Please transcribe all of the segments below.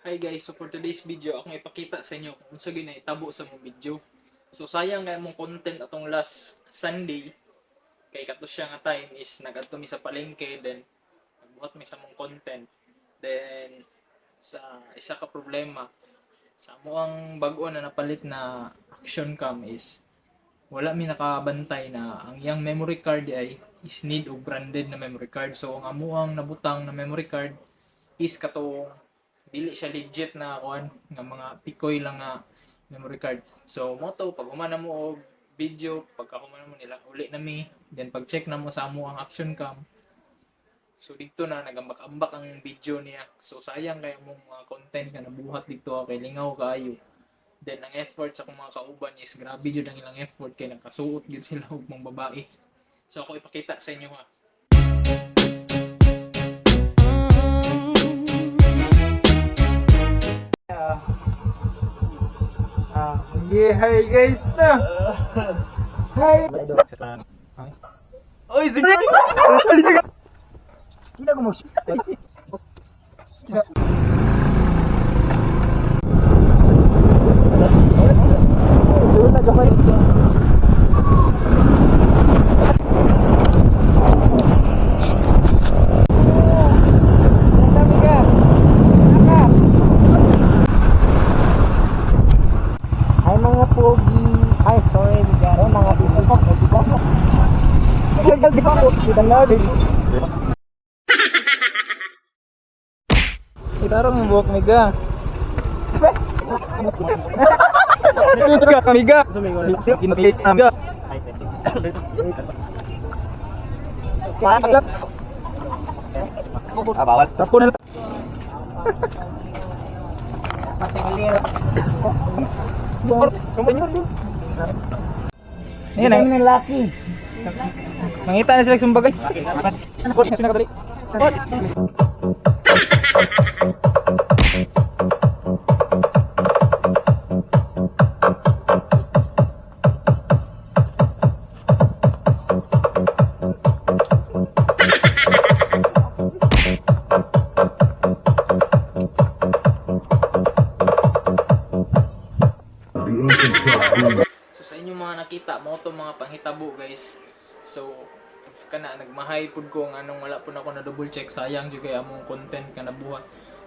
Hi guys, so for today's video, akong ipakita sa inyo kung sa ginaitabo sa mong video. So sayang kaya mong content atong last Sunday, kay kato siya nga time is nagadto mi sa palengke, then nagbuhat mi sa mong content. Then sa isa ka problema, sa mo ang bag-o na napalit na action cam is wala mi nakabantay na ang iyang memory card ay is need og branded na memory card. So ang amuang nabutang na memory card is katong dili siya legit na kuan nga mga pikoy lang nga memory card. So mo to pag humana mo og video, pagka humana mo nila uli na mi, then pag check na mo sa amo ang action cam. So dito na nagambak-ambak ang video niya. So sayang kay mong mga content nga nabuhat dito kay lingaw kaayo. Then ang effort sa akong mga kauban is grabe jud ang ilang effort kay nakasuot jud sila og mga babae. So ako ipakita sa inyo ha. Yeah, hi guys na. Hi! Oy, sige. Kita ko mag... Ay mga pogi. Ay, sorry, Miguel. Ay mga bibigas. Di ba po? Kita natin. Itaro mo buhok miga. Ito ka kamiga. Kinatilit na miga. Bawal. Tapo na. Patingalir. Yan Ang ang lalaki. mangita na sila sumbagay. Ano ko sino kadali? So sa inyong mga nakita mo to mga panghitabo guys. So kana nagmahay pud ko nga nung wala pud ako na double check, sayang jud kay among content nga nabuhat.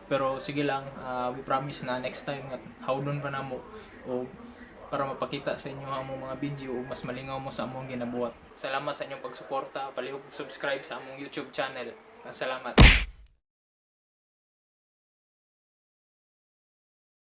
Pero sige lang, we promise na next time nga hawdon pa namo o para mapakita sa inyo ang among mga video ug mas malingaw mo sa among ginabuhat. Salamat sa inyong pagsuporta, palihog subscribe sa among YouTube channel. Salamat.